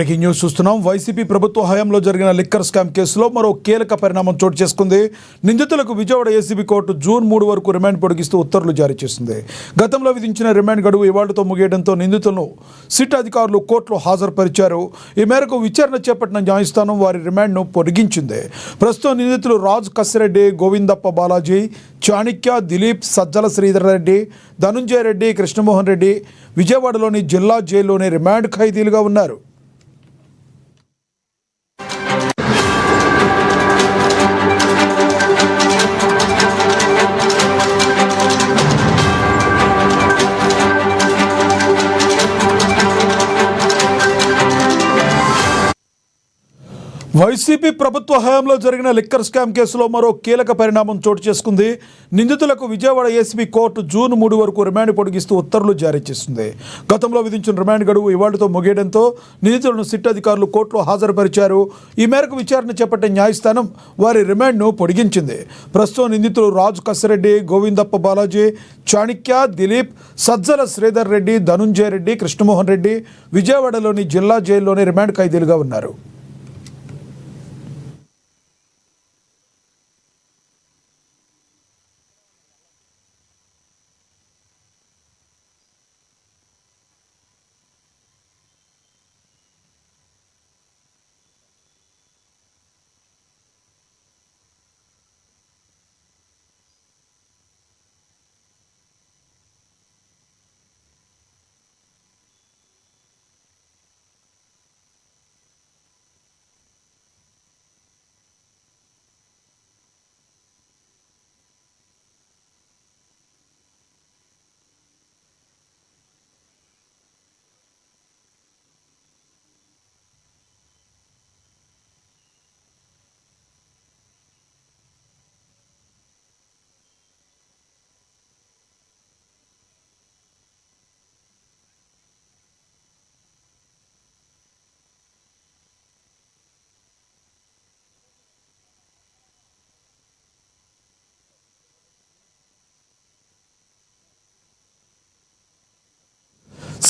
Breaking news చూస్తున్నాం. YCP ప్రభుత్వ హయాంలో జరిగిన లిక్కర్ స్కామ్ కేసులో మరో కీలక పరిణామం చోటు చేసుకుంది. నిందితులకు విజయవాడ ఏసీబీ కోర్టు జూన్ 3 వరకు రిమాండ్ పొడిగిస్తూ ఉత్తర్వులు జారీ చేసింది. గతంలో విధించిన రిమాండ్ గడువు ఇవాళతో ముగియడంతో నిందితులను సిట్ అధికారులు కోర్టులో హాజరుపరిచారు. ఈ మేరకు విచారణ చేపట్టిన న్యాయస్థానం వారి రిమాండ్ను పొడిగించింది. ప్రస్తుతం నిందితులు రాజ్ కసిరెడ్డి, గోవిందప్ప బాలాజీ, చాణిక్య, దిలీప్, సజ్జల శ్రీధర్ రెడ్డి, ధనుంజయ రెడ్డి, కృష్ణమోహన్ రెడ్డి విజయవాడలోని జిల్లా జైల్లోనే రిమాండ్ ఖైదీలుగా ఉన్నారు. వైసీపీ ప్రభుత్వ హయాంలో జరిగిన లిక్కర్ స్కామ్ కేసులో మరో కీలక పరిణామం చోటు చేసుకుంది. నిందితులకు విజయవాడ ఏసీబీ కోర్టు జూన్ 3 వరకు రిమాండ్ పొడిగిస్తూ ఉత్తర్వులు జారీ చేసింది. గతంలో విధించిన రిమాండ్ గడువు ఇవాళతో ముగియడంతో నిందితులను సిట్ అధికారులు కోర్టులో హాజరుపరిచారు. ఈ మేరకు విచారణ చేపట్టిన న్యాయస్థానం వారి రిమాండ్ను పొడిగించింది. ప్రస్తుతం నిందితులు రాజ్ కసిరెడ్డి, గోవిందప్ప బాలాజీ, చాణిక్య, దిలీప్, సజ్జల శ్రీధర్ రెడ్డి, ధనుంజయ రెడ్డి, కృష్ణమోహన్ రెడ్డి విజయవాడలోని జిల్లా జైల్లోనే రిమాండ్ ఖైదీలుగా ఉన్నారు.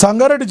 సంగారెడ్డి